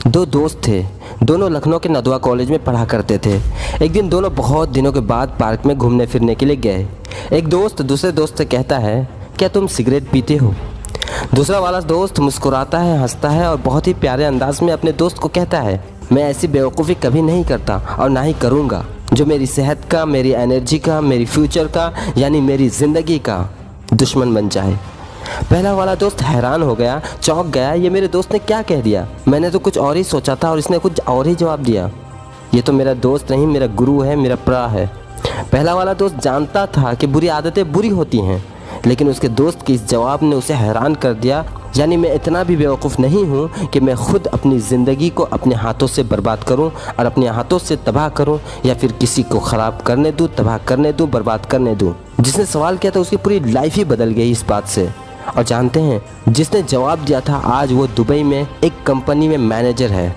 दो दोस्त थे। दोनों लखनऊ के नदवा कॉलेज में पढ़ा करते थे। एक दिन दोनों बहुत दिनों के बाद पार्क में घूमने फिरने के लिए गए। एक दोस्त दूसरे दोस्त से कहता है, क्या तुम सिगरेट पीते हो? दूसरा वाला दोस्त मुस्कुराता है, हंसता है और बहुत ही प्यारे अंदाज में अपने दोस्त को कहता है, मैं ऐसी बेवकूफ़ी कभी नहीं करता और ना ही करूँगा जो मेरी सेहत का, मेरी एनर्जी का, मेरी फ्यूचर का यानी मेरी ज़िंदगी का दुश्मन बन जाए। पहला वाला दोस्त हैरान हो गया, चौंक गया। ये मेरे दोस्त ने क्या कह दिया? मैंने तो कुछ और ही सोचा था और इसने कुछ और ही जवाब दिया। ये तो मेरा दोस्त नहीं, मेरा गुरु है, मेरा प्रा है। पहला वाला दोस्त जानता था कि बुरी आदतें बुरी होती हैं, लेकिन उसके दोस्त के इस जवाब ने उसे हैरान कर दिया। यानी मैं इतना भी बेवकूफ़ नहीं हूँ कि मैं खुद अपनी ज़िंदगी को अपने हाथों से बर्बाद करूँ और अपने हाथों से तबाह करूँ, या फिर किसी को ख़राब करने दूँ, तबाह करने दूँ, बर्बाद करने दूँ। जिसने सवाल किया था उसकी पूरी लाइफ ही बदल गई इस बात से। और जानते हैं, जिसने जवाब दिया था आज वो दुबई में एक कंपनी में मैनेजर है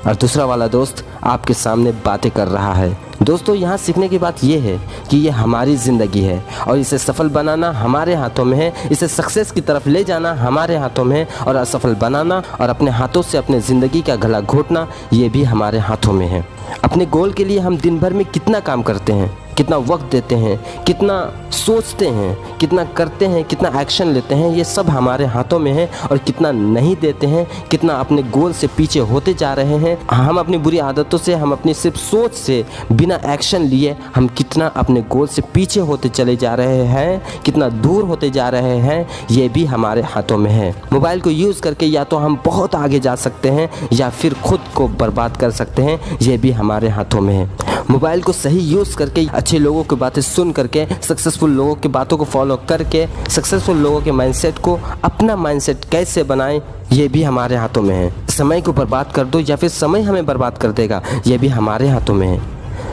और दूसरा वाला दोस्त आपके सामने बातें कर रहा है। दोस्तों, यहाँ सीखने की बात यह है कि ये हमारी ज़िंदगी है और इसे सफल बनाना हमारे हाथों में है। इसे सक्सेस की तरफ ले जाना हमारे हाथों में है और असफल बनाना और अपने हाथों से अपने ज़िंदगी का गला घोटना ये भी हमारे हाथों में है। अपने गोल के लिए हम दिन भर में कितना काम करते हैं, कितना वक्त देते हैं, कितना सोचते हैं, कितना करते हैं, कितना एक्शन लेते हैं, ये सब हमारे हाथों में है। और कितना नहीं देते हैं, कितना अपने गोल से पीछे होते जा रहे हैं। हम अपनी बुरी आदतों से, हम अपनी सिर्फ सोच से, बिना एक्शन लिए हम कितना अपने गोल से पीछे होते चले जा रहे हैं, कितना दूर होते जा रहे हैं, ये भी हमारे हाथों में है। मोबाइल को यूज़ करके या तो हम बहुत आगे जा सकते हैं या फिर खुद को बर्बाद कर सकते हैं, ये भी हमारे हाथों में है। मोबाइल को सही यूज़ करके, अच्छे लोगों की बातें सुन करके, सक्सेसफुल लोगों की बातों को फॉलो करके, सक्सेसफुल लोगों के माइंडसेट को अपना माइंडसेट कैसे बनाएं, ये भी हमारे हाथों में है। समय को बर्बाद कर दो या फिर समय हमें बर्बाद कर देगा, ये भी हमारे हाथों में है।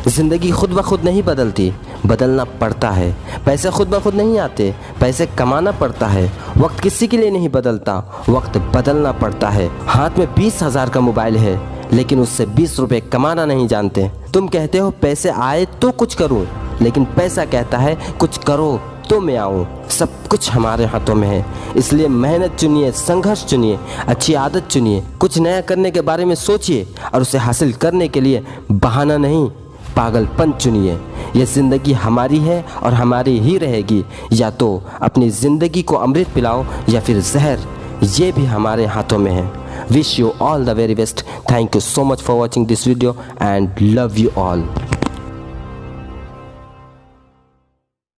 ज़िंदगी खुद ब खुद नहीं बदलती, बदलना पड़ता है। पैसे खुद ब खुद नहीं आते, पैसे कमाना पड़ता है। वक्त किसी के लिए नहीं बदलता, वक्त बदलना पड़ता है। हाथ में 20,000 का मोबाइल है लेकिन उससे 20 रुपये कमाना नहीं जानते। तुम कहते हो पैसे आए तो कुछ करूं, लेकिन पैसा कहता है कुछ करो तो मैं आऊं। सब कुछ हमारे हाथों में है, इसलिए मेहनत चुनिए, संघर्ष चुनिए, अच्छी आदत चुनिए, कुछ नया करने के बारे में सोचिए और उसे हासिल करने के लिए बहाना नहीं, पागलपन चुनिए। ये ज़िंदगी हमारी है और हमारी ही रहेगी। या तो अपनी ज़िंदगी को अमृत पिलाओ या फिर जहर, ये भी हमारे हाथों में है। Wish you all the very best. Thank you so much for watching this video and love you all.